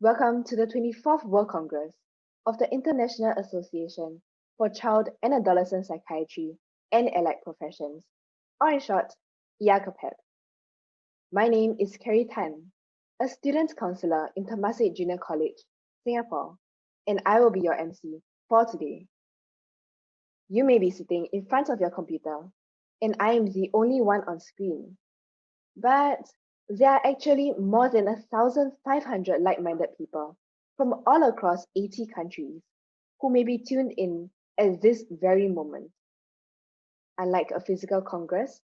Welcome to the 24th World Congress of the International Association for Child and Adolescent Psychiatry and Allied Professions, or in short, IACAPEP. My name is Carrie Tan, a student counselor in Temasek Junior College, Singapore, and I will be your MC for today. You may be sitting in front of your computer, and I am the only one on screen. But there are actually more than 1,500 like minded people from all across 80 countries who may be tuned in at this very moment. Unlike a physical congress,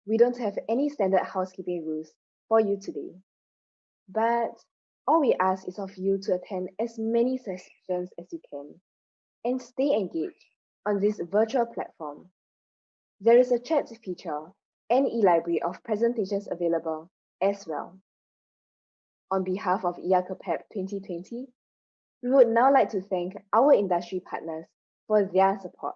we don't have any standard housekeeping rules for you today. But all we ask is of you to attend as many sessions as you can and stay engaged on this virtual platform. There is a chat feature and e-library of presentations available as well. On behalf of IACAPEP 2020, we would now like to thank our industry partners for their support.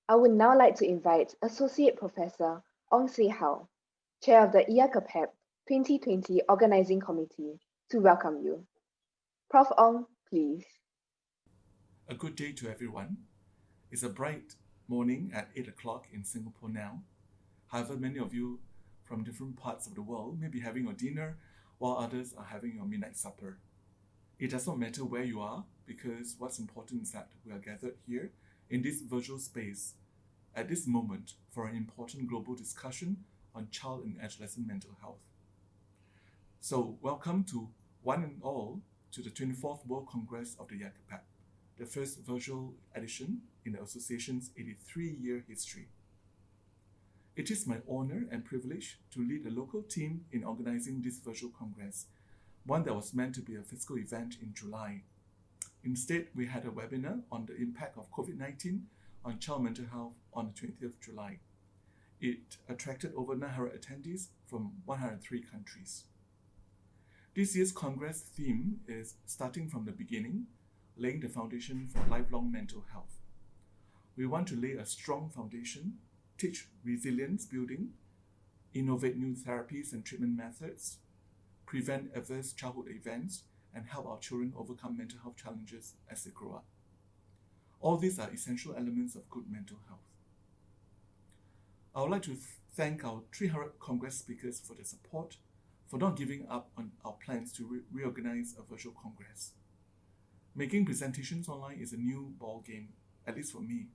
I would now like to invite Associate Professor Ong Se Hao, Chair of the IACAPEP 2020 Organizing Committee, to welcome you. Prof. Ong, please. A good day to everyone. It's a bright morning at 8 o'clock in Singapore now. However, many of you from different parts of the world may be having your dinner while others are having your midnight supper. It does not matter where you are because what's important is that we are gathered here in this virtual space at this moment for an important global discussion on child and adolescent mental health. So, welcome to one and all to the 24th World Congress of the IACAPEP, the first virtual edition in the association's 83-year history. It is my honor and privilege to lead the local team in organizing this virtual congress, one that was meant to be a physical event in July. Instead, we had a webinar on the impact of COVID-19 on child mental health on the 20th of July. It attracted over 900 attendees from 103 countries. This year's Congress theme is starting from the beginning, laying the foundation for lifelong mental health. We want to lay a strong foundation, teach resilience building, innovate new therapies and treatment methods, prevent adverse childhood events, and help our children overcome mental health challenges as they grow up. All these are essential elements of good mental health. I would like to thank our 300 Congress speakers for their support, for not giving up on our plans to reorganize a virtual Congress. Making presentations online is a new ball game, at least for me.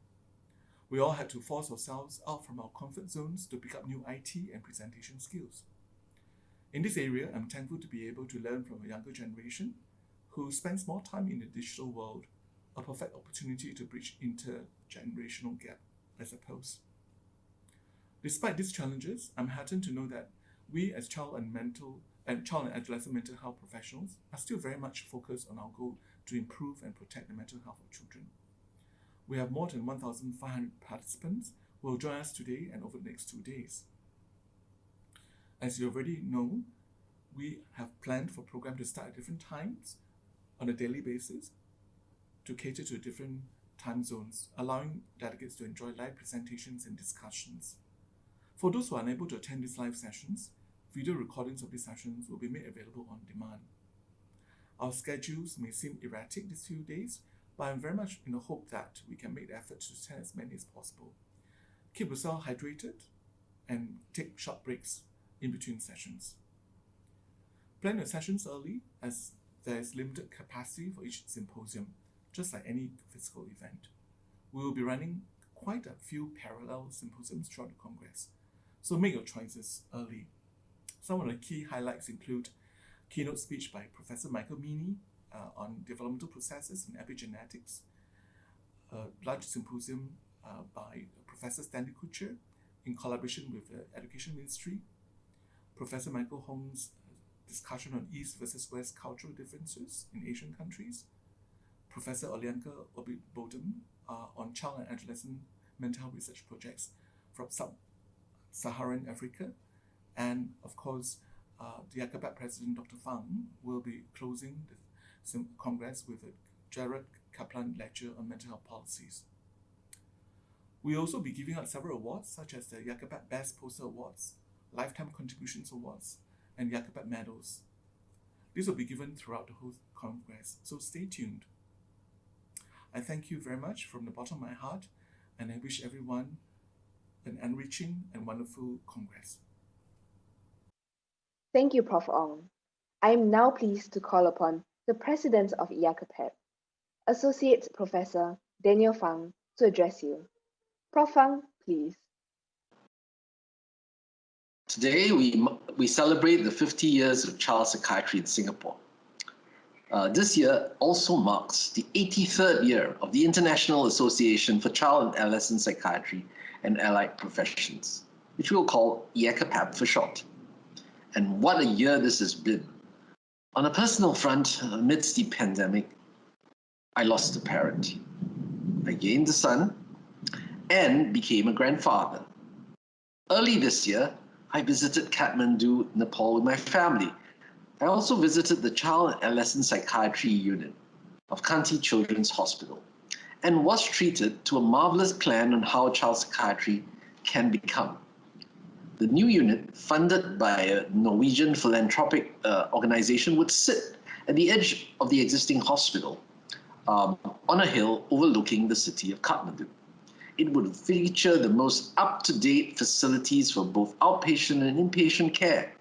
We all had to force ourselves out from our comfort zones to pick up new IT and presentation skills. In this area, I'm thankful to be able to learn from a younger generation who spends more time in the digital world, a perfect opportunity to bridge intergenerational gap, I suppose. Despite these challenges, I'm heartened to know that we as child and adolescent mental health professionals are still very much focused on our goal to improve and protect the mental health of children. We have more than 1,500 participants who will join us today and over the next 2 days. As you already know, we have planned for program to start at different times on a daily basis to cater to different time zones, allowing delegates to enjoy live presentations and discussions. For those who are unable to attend these live sessions, video recordings of these sessions will be made available on demand. Our schedules may seem erratic these few days, but I'm very much in the hope that we can make the effort to attend as many as possible. Keep yourself hydrated and take short breaks in between sessions. Plan your sessions early as there is limited capacity for each symposium, just like any physical event. We will be running quite a few parallel symposiums throughout the Congress, so make your choices early. Some of the key highlights include keynote speech by Professor Michael Meany on developmental processes in epigenetics, a large symposium by Professor Stanley Kutcher in collaboration with the Education Ministry, Professor Michael Hong's discussion on East versus West cultural differences in Asian countries, Professor Olianka Obibodem on child and adolescent mental health research projects from Sub-Saharan Africa, and of course, the IACAPEP President Dr. Fang will be closing the Congress with a Gerard Kaplan lecture on mental health policies. We'll also be giving out several awards, such as the IACAPEP Best Poster Awards Lifetime Contributions Awards, and Yakapet medals. These will be given throughout the whole Congress, so stay tuned. I thank you very much from the bottom of my heart, and I wish everyone an enriching and wonderful Congress. Thank you, Prof. Ong. I am now pleased to call upon the President of IACAPEP, Associate Professor Daniel Fang, to address you. Prof. Fang, please. Today, we celebrate the 50 years of child psychiatry in Singapore. This year also marks the 83rd year of the International Association for Child and Adolescent Psychiatry and Allied Professions, which we'll call IACAPAP for short. And what a year this has been. On a personal front, amidst the pandemic, I lost a parent. I gained a son and became a grandfather. Early this year, I visited Kathmandu, Nepal with my family. I also visited the Child and Adolescent Psychiatry Unit of Kanti Children's Hospital and was treated to a marvelous plan on how child psychiatry can become. The new unit, funded by a Norwegian philanthropic organization, would sit at the edge of the existing hospital on a hill overlooking the city of Kathmandu. It would feature the most up-to-date facilities for both outpatient and inpatient care.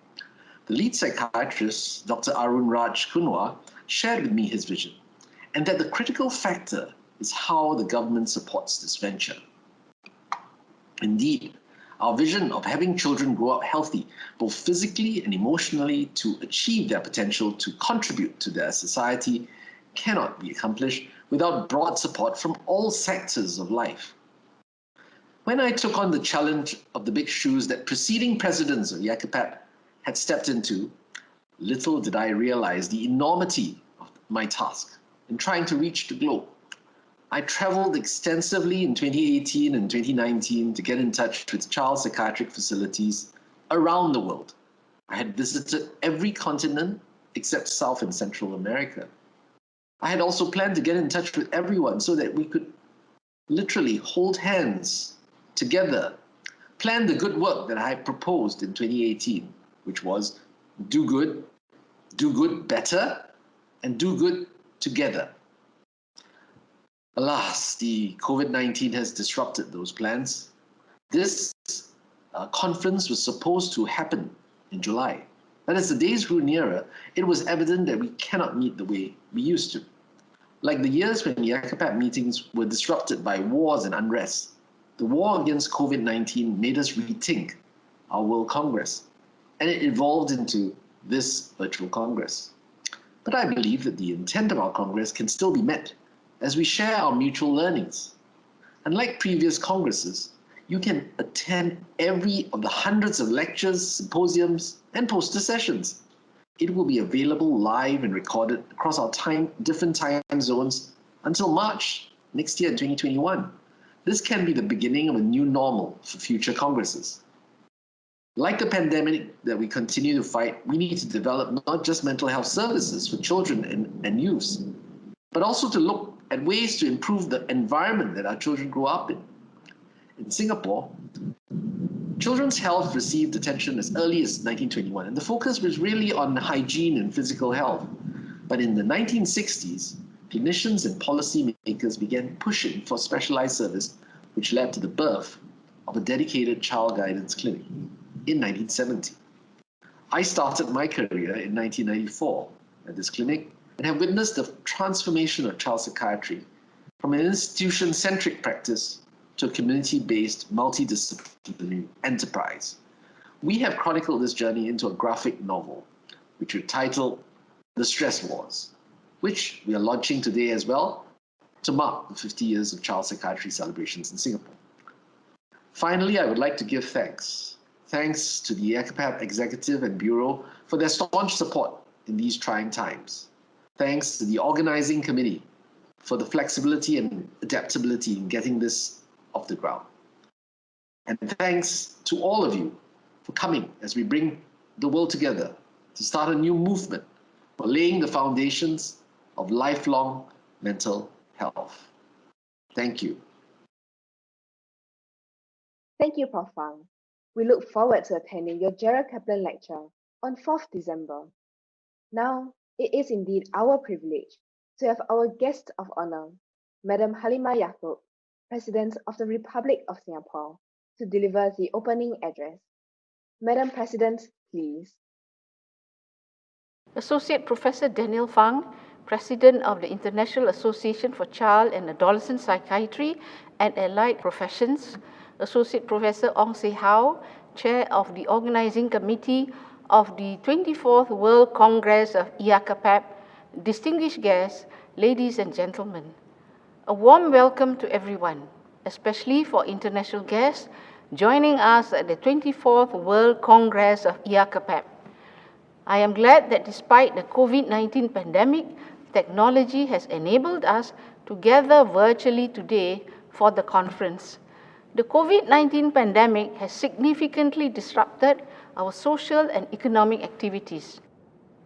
The lead psychiatrist, Dr. Arun Raj Kunwa, shared with me his vision, and that the critical factor is how the government supports this venture. Indeed, our vision of having children grow up healthy, both physically and emotionally, to achieve their potential to contribute to their society cannot be accomplished without broad support from all sectors of life. When I took on the challenge of the big shoes that preceding presidents of IACAPAP had stepped into, little did I realize the enormity of my task in trying to reach the globe. I traveled extensively in 2018 and 2019 to get in touch with child psychiatric facilities around the world. I had visited every continent except South and Central America. I had also planned to get in touch with everyone so that we could literally hold hands together, plan the good work that I had proposed in 2018, which was do good better, and do good together. Alas, the COVID-19 has disrupted those plans. This conference was supposed to happen in July. But as the days grew nearer, it was evident that we cannot meet the way we used to. Like the years when IACAPAP meetings were disrupted by wars and unrest, the war against COVID-19 made us rethink our World Congress, and it evolved into this virtual Congress. But I believe that the intent of our Congress can still be met as we share our mutual learnings. Unlike previous Congresses, you can attend every of the hundreds of lectures, symposiums, and poster sessions. It will be available live and recorded across our different time zones until March next year, 2021. This can be the beginning of a new normal for future Congresses. Like the pandemic that we continue to fight, we need to develop not just mental health services for children and youths, but also to look at ways to improve the environment that our children grow up in. In Singapore, children's health received attention as early as 1921, and the focus was really on hygiene and physical health. But in the 1960s, clinicians and policymakers began pushing for specialized service, which led to the birth of a dedicated child guidance clinic in 1970. I started my career in 1994 at this clinic and have witnessed the transformation of child psychiatry from an institution-centric practice to a community-based, multidisciplinary enterprise. We have chronicled this journey into a graphic novel, which we titled The Stress Wars, which we are launching today as well to mark the 50 years of child psychiatry celebrations in Singapore. Finally, I would like to give thanks. Thanks to the IACAPAP Executive and Bureau for their staunch support in these trying times. Thanks to the organizing committee for the flexibility and adaptability in getting this off the ground. And thanks to all of you for coming as we bring the world together to start a new movement for laying the foundations of lifelong mental health. Thank you. Thank you, Prof. Fang. We look forward to attending your Gerald Kaplan lecture on 4th December. Now, it is indeed our privilege to have our guest of honor, Madam Halimah Yacob, President of the Republic of Singapore, to deliver the opening address. Madam President, please. Associate Professor Daniel Fang, President of the International Association for Child and Adolescent Psychiatry and Allied Professions, Associate Professor Ong Se Hao, Chair of the Organizing Committee of the 24th World Congress of IACAPAP, distinguished guests, ladies and gentlemen. A warm welcome to everyone, especially for international guests joining us at the 24th World Congress of IACAPAP. I am glad that despite the COVID-19 pandemic, technology has enabled us to gather virtually today for the conference. The COVID-19 pandemic has significantly disrupted our social and economic activities.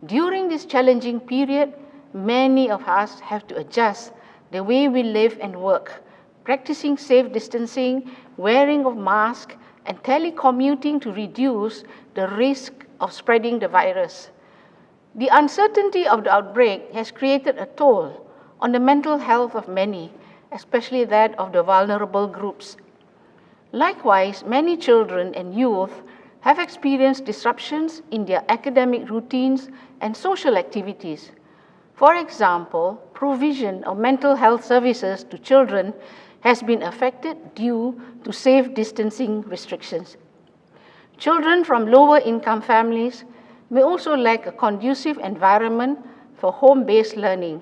During this challenging period, many of us have to adjust the way we live and work, practicing safe distancing, wearing of masks, and telecommuting to reduce the risk of spreading the virus. The uncertainty of the outbreak has created a toll on the mental health of many, especially that of the vulnerable groups. Likewise, many children and youth have experienced disruptions in their academic routines and social activities. For example, provision of mental health services to children has been affected due to safe distancing restrictions. Children from lower income families may also lack a conducive environment for home-based learning.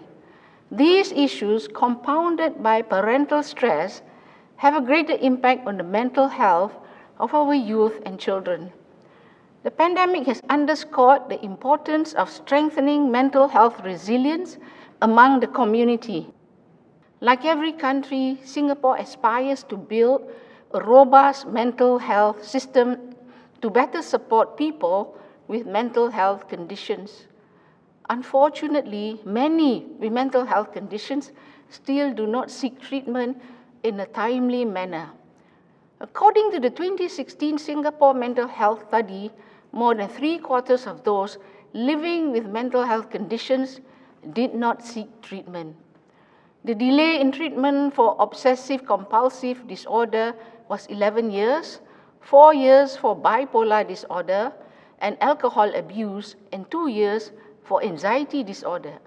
These issues, compounded by parental stress, have a greater impact on the mental health of our youth and children. The pandemic has underscored the importance of strengthening mental health resilience among the community. Like every country, Singapore aspires to build a robust mental health system to better support people with mental health conditions. Unfortunately, many with mental health conditions still do not seek treatment in a timely manner. According to the 2016 Singapore Mental Health Study, more than 3/4 of those living with mental health conditions did not seek treatment. The delay in treatment for obsessive compulsive disorder was 11 years, 4 years for bipolar disorder and alcohol abuse, and 2 years for anxiety disorder.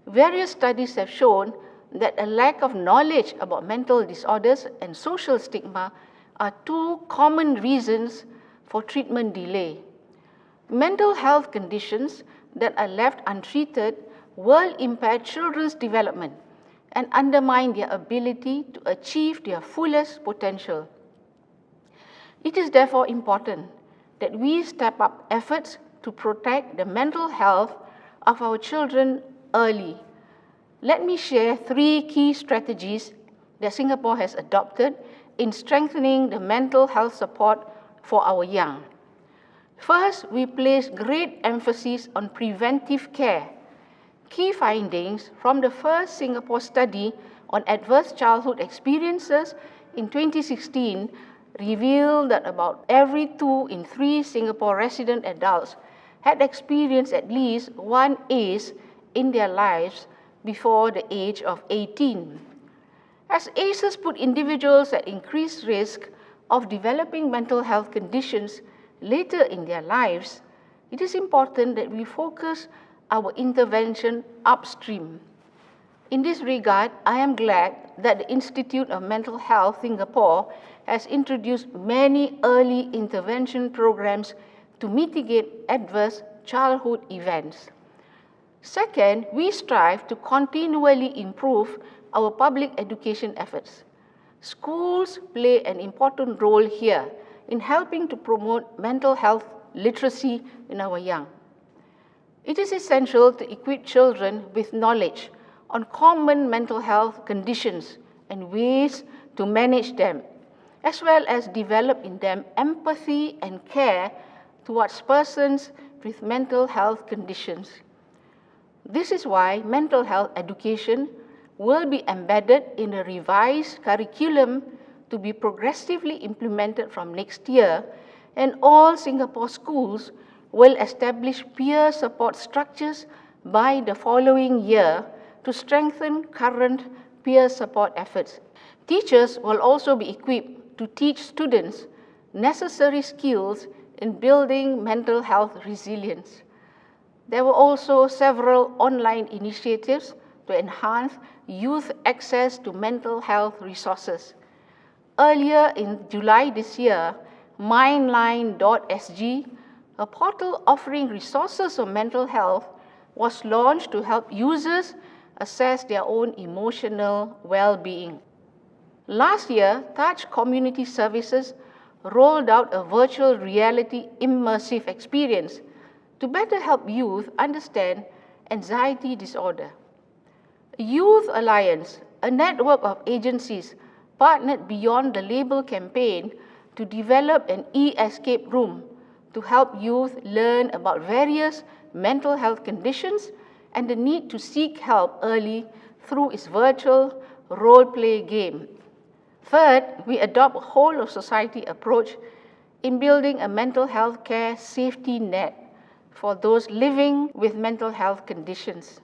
Various studies have shown that a lack of knowledge about mental disorders and social stigma are two common reasons for treatment delay. Mental health conditions that are left untreated will impair children's development and undermine their ability to achieve their fullest potential. It is therefore important that we step up efforts to protect the mental health of our children early. Let me share 3 key strategies that Singapore has adopted in strengthening the mental health support for our young. First, we place great emphasis on preventive care. Key findings from the first Singapore study on adverse childhood experiences in 2016 revealed that about every 2 in 3 Singapore resident adults had experienced at least one ACE in their lives before the age of 18. As ACEs put individuals at increased risk of developing mental health conditions later in their lives, it is important that we focus our intervention upstream. In this regard, I am glad that the Institute of Mental Health Singapore has introduced many early intervention programs to mitigate adverse childhood events. Second, we strive to continually improve our public education efforts. Schools play an important role here in helping to promote mental health literacy in our young. It is essential to equip children with knowledge on common mental health conditions and ways to manage them, as well as develop in them empathy and care towards persons with mental health conditions. This is why mental health education will be embedded in a revised curriculum to be progressively implemented from next year and all Singapore schools will establish peer support structures by the following year to strengthen current peer support efforts. Teachers will also be equipped to teach students necessary skills in building mental health resilience. There were also several online initiatives to enhance youth access to mental health resources. Earlier in July this year, mindline.sg, a portal offering resources on mental health, was launched to help users assess their own emotional well-being. Last year, Touch Community Services rolled out a virtual reality immersive experience to better help youth understand anxiety disorder. Youth Alliance, a network of agencies, partnered Beyond the Label campaign to develop an e-escape room to help youth learn about various mental health conditions and the need to seek help early through its virtual role-play game. Third, we adopt a whole of society approach in building a mental health care safety net for those living with mental health conditions.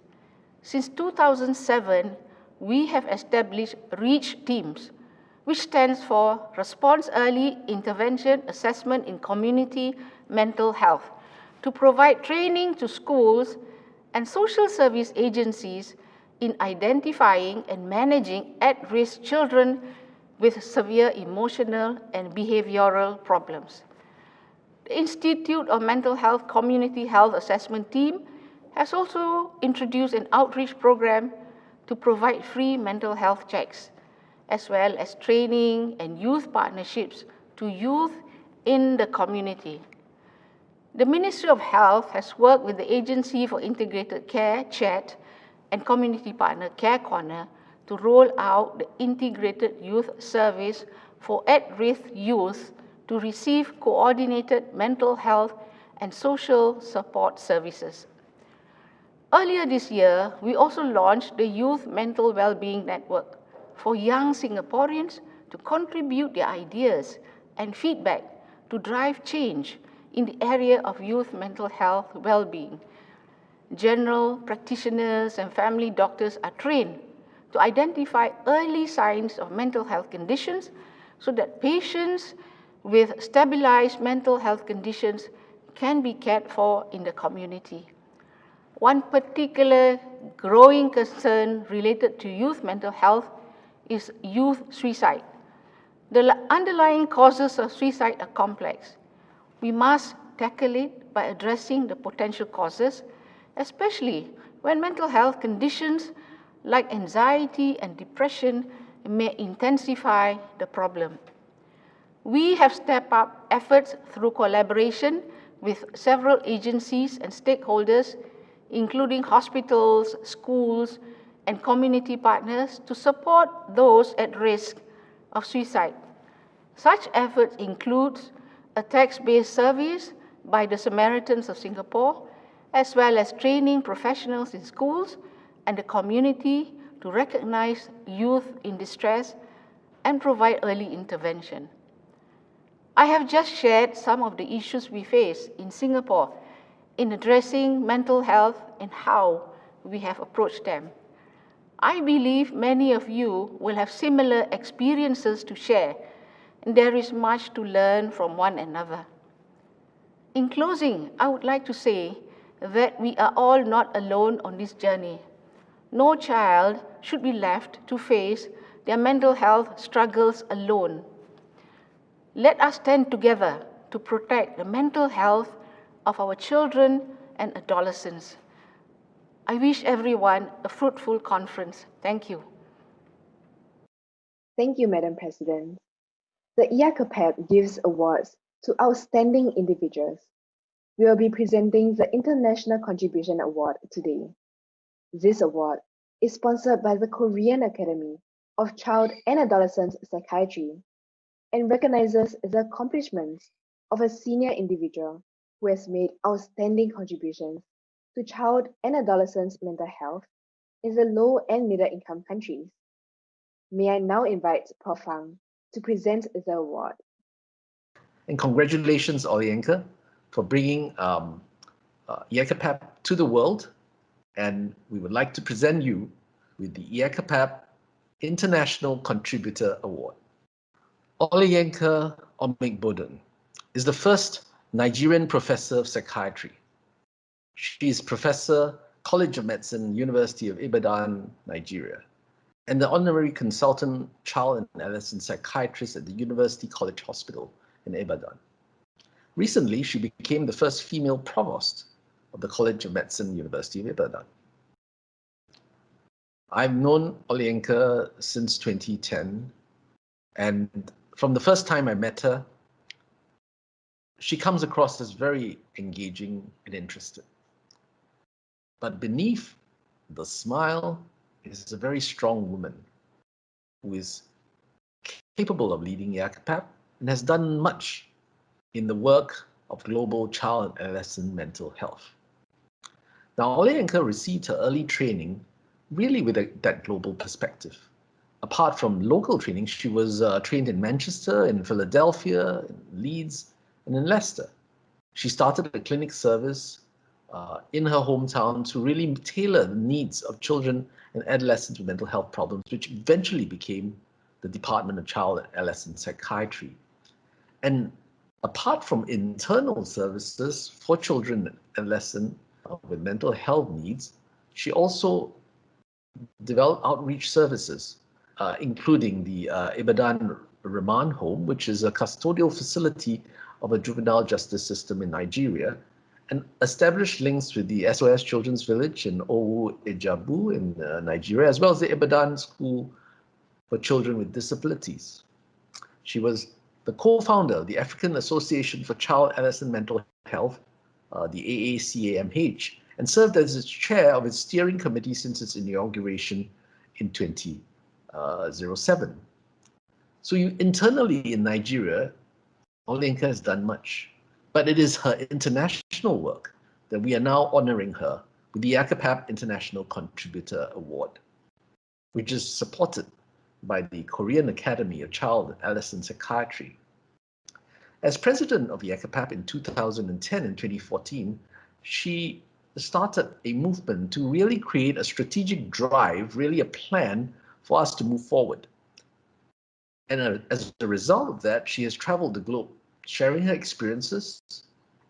Since 2007, we have established REACH teams, which stands for Response Early Intervention Assessment in Community Mental Health, to provide training to schools and social service agencies in identifying and managing at-risk children with severe emotional and behavioral problems. The Institute of Mental Health Community Health Assessment Team has also introduced an outreach program to provide free mental health checks, as well as training and youth partnerships to youth in the community. The Ministry of Health has worked with the Agency for Integrated Care, CHET, and community partner Care Corner to roll out the Integrated Youth Service for at-risk youth to receive coordinated mental health and social support services. Earlier this year, we also launched the Youth Mental Wellbeing Network for young Singaporeans to contribute their ideas and feedback to drive change in the area of youth mental health well-being. General practitioners and family doctors are trained to identify early signs of mental health conditions so that patients with stabilized mental health conditions can be cared for in the community. One particular growing concern related to youth mental health is youth suicide. The underlying causes of suicide are complex. We must tackle it by addressing the potential causes, especially when mental health conditions like anxiety and depression may intensify the problem. We have stepped up efforts through collaboration with several agencies and stakeholders, including hospitals, schools, and community partners, to support those at risk of suicide. Such efforts include a text-based service by the Samaritans of Singapore, as well as training professionals in schools and the community to recognize youth in distress and provide early intervention. I have just shared some of the issues we face in Singapore in addressing mental health and how we have approached them. I believe many of you will have similar experiences to share, and there is much to learn from one another. In closing, I would like to say that we are all not alone on this journey. No child should be left to face their mental health struggles alone. Let us stand together to protect the mental health of our children and adolescents. I wish everyone a fruitful conference. Thank you. Thank you, Madam President. The IACAPEP gives awards to outstanding individuals. We will be presenting the International Contribution Award today. This award is sponsored by the Korean Academy of Child and Adolescent Psychiatry and recognizes the accomplishments of a senior individual who has made outstanding contributions to child and adolescent mental health in the low and middle income countries. May I now invite Prof. Fang to present the award. And congratulations, Olienka, for bringing IACAPAP to the world. And we would like to present you with the IACAPAP International Contributor Award. Olienka Omegboden is the first Nigerian professor of psychiatry. She is Professor, College of Medicine, University of Ibadan, Nigeria, and the Honorary Consultant Child and Adolescent Psychiatrist at the University College Hospital in Ibadan. Recently, she became the first female provost of the College of Medicine, University of Ibadan. I've known Olienka since 2010, and from the first time I met her, she comes across as very engaging and interested. But beneath the smile is a very strong woman who is capable of leading IACAPAP and has done much in the work of global child and adolescent mental health. Now, Olienka received her early training really with that global perspective. Apart from local training, she was trained in Manchester, in Philadelphia, in Leeds, and in Leicester. She started a clinic service in her hometown to really tailor the needs of children and adolescents with mental health problems, which eventually became the Department of Child and Adolescent Psychiatry. And apart from internal services for children and adolescents with mental health needs, she also developed outreach services, including the Ibadan Remand Home, which is a custodial facility of a juvenile justice system in Nigeria, and established links with the SOS Children's Village in Owu Ijabu in Nigeria, as well as the Ibadan School for Children with Disabilities. She was the co-founder of the African Association for Child and Adolescent Mental Health, the AACAMH, and served as its chair of its steering committee since its inauguration in 2007. So internally in Nigeria, Olienka has done much, but it is her international work that we are now honoring her with the IACAPAP International Contributor Award, which is supported by the Korean Academy of Child and Adolescent Psychiatry. As president of IACAPAP in 2010 and 2014, she started a movement to really create a strategic drive, really a plan for us to move forward. And as a result of that, she has traveled the globe, sharing her experiences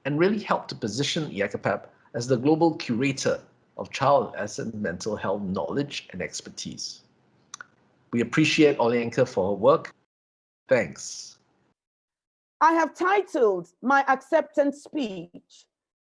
and really helped to position IACAPAP as the global curator of child and adolescent mental health knowledge and expertise. We appreciate Olienka for her work. Thanks. I have titled my acceptance speech,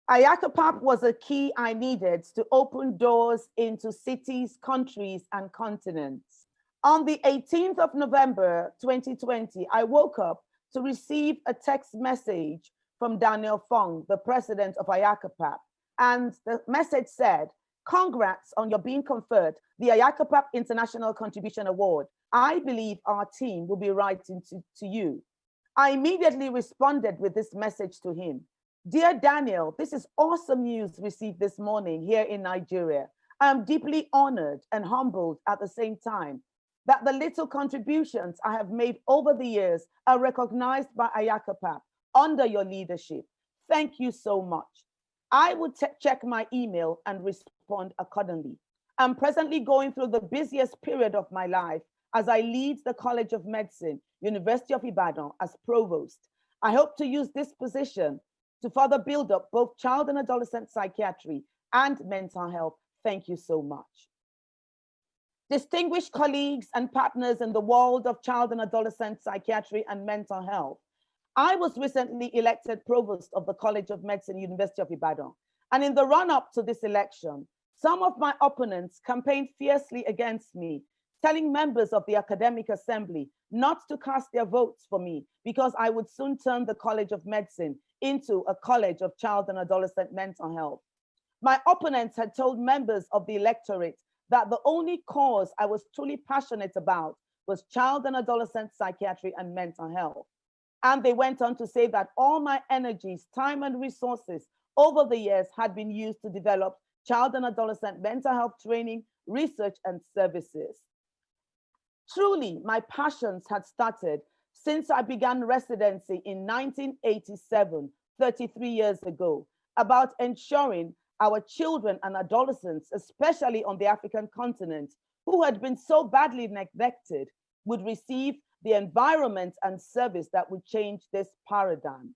IACAPAP was a key I needed to open doors into cities, countries, and continents. On the 18th of November, 2020, I woke up to receive a text message from Daniel Fung, the president of IACAPAP. And the message said, "Congrats on your being conferred the IACAPAP International Contribution Award. I believe our team will be writing to you." I immediately responded with this message to him. "Dear Daniel, this is awesome news received this morning here in Nigeria. I am deeply honored and humbled at the same time that the little contributions I have made over the years are recognized by IACAPAP under your leadership. Thank you so much. I would check my email and respond accordingly. I'm presently going through the busiest period of my life as I lead the College of Medicine, University of Ibadan, as provost. I hope to use this position to further build up both child and adolescent psychiatry and mental health. Thank you so much." Distinguished colleagues and partners in the world of child and adolescent psychiatry and mental health, I was recently elected provost of the College of Medicine, University of Ibadan. And in the run-up to this election, some of my opponents campaigned fiercely against me, telling members of the Academic Assembly not to cast their votes for me because I would soon turn the College of Medicine into a college of child and adolescent mental health. My opponents had told members of the electorate that the only cause I was truly passionate about was child and adolescent psychiatry and mental health. And they went on to say that all my energies, time, and resources over the years had been used to develop child and adolescent mental health training, research, and services. Truly, my passions had started since I began residency in 1987, 33 years ago, about ensuring our children and adolescents, especially on the African continent, who had been so badly neglected, would receive the environment and service that would change this paradigm.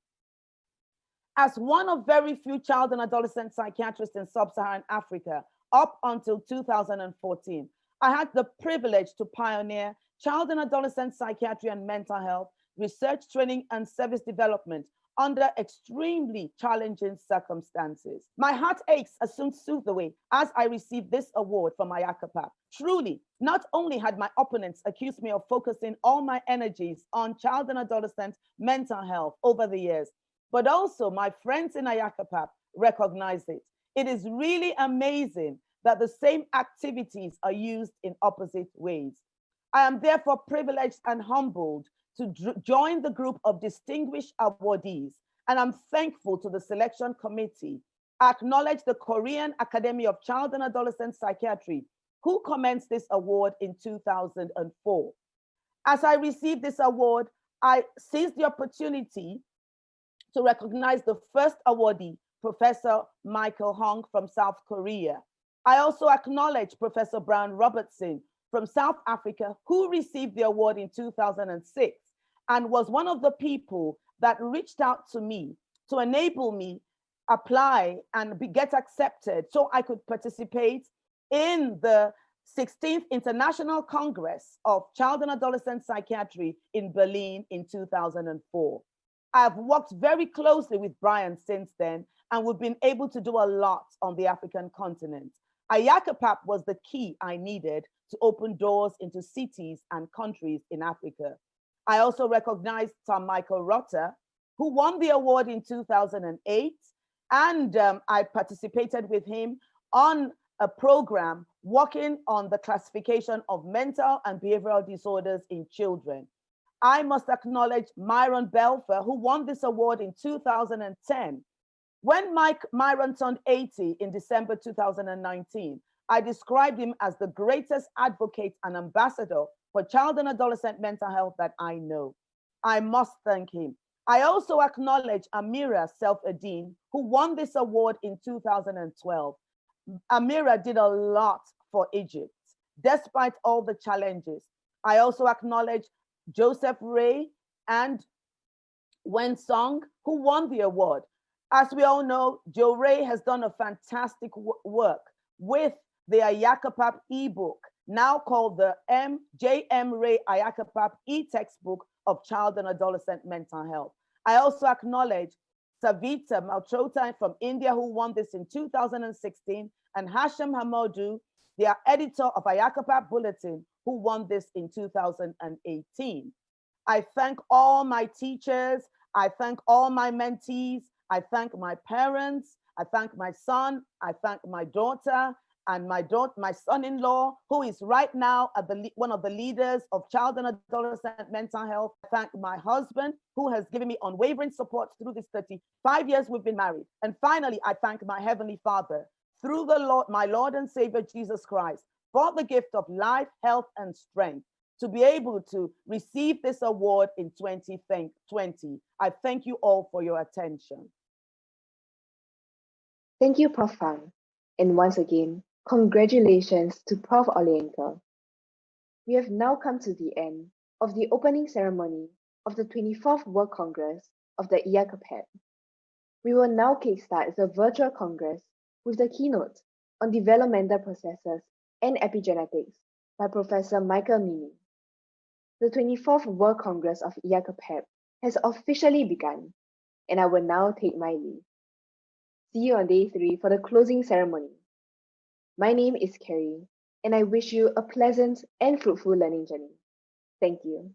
As one of very few child and adolescent psychiatrists in sub-Saharan Africa, up until 2014, I had the privilege to pioneer child and adolescent psychiatry and mental health, research, training, and service development under extremely challenging circumstances. My heart aches as soon soothed away as I received this award from IACAPAP. Truly, not only had my opponents accused me of focusing all my energies on child and adolescent mental health over the years, but also my friends in IACAPAP recognize it. It is really amazing that the same activities are used in opposite ways. I am therefore privileged and humbled to join the group of distinguished awardees, and I'm thankful to the selection committee. I acknowledge the Korean Academy of Child and Adolescent Psychiatry, who commenced this award in 2004. As I received this award, I seized the opportunity to recognize the first awardee, Professor Michael Hong from South Korea. I also acknowledge Professor Brian Robertson from South Africa, who received the award in 2006 and was one of the people that reached out to me to enable me apply and get accepted so I could participate in the 16th International Congress of Child and Adolescent Psychiatry in Berlin in 2004. I've worked very closely with Brian since then, and we've been able to do a lot on the African continent. IACAPAP was the key I needed to open doors into cities and countries in Africa. I also recognized Tom Michael Rotter, who won the award in 2008, and I participated with him on a program working on the classification of mental and behavioral disorders in children. I must acknowledge Myron Belfer, who won this award in 2010. When Myron turned 80 in December 2019, I described him as the greatest advocate and ambassador for child and adolescent mental health that I know. I must thank him. I also acknowledge Amira Self-Adin, who won this award in 2012. Amira did a lot for Egypt, despite all the challenges. I also acknowledge Joseph Ray and Wen Song, who won the award. As we all know, Joe Ray has done a fantastic work with the IACAPAP ebook, now called the J.M. Ray IACAPAP e-textbook of child and adolescent mental health. I also acknowledge Savita Malhotra from India, who won this in 2016, and Hashim Hamodu, the editor of IACAPAP Bulletin, who won this in 2018. I thank all my teachers. I thank all my mentees. I thank my parents. I thank my son. I thank my daughter and my son-in-law, who is right now at one of the leaders of child and adolescent mental health. I thank my husband, who has given me unwavering support through this 35 years we've been married. And finally, I thank my Heavenly Father, through the Lord, my Lord and Savior, Jesus Christ, for the gift of life, health, and strength to be able to receive this award in 2020. I thank you all for your attention. Thank you, Prof. Fang. And once again, congratulations to Prof. Olayinka. We have now come to the end of the opening ceremony of the 24th World Congress of the IACAPAP. We will now kickstart the virtual Congress with the keynote on developmental processes and epigenetics by Professor Michael Mimi. The 24th World Congress of IACAPAP has officially begun, and I will now take my leave. See you on day 3 for the closing ceremony. My name is Carrie, and I wish you a pleasant and fruitful learning journey. Thank you.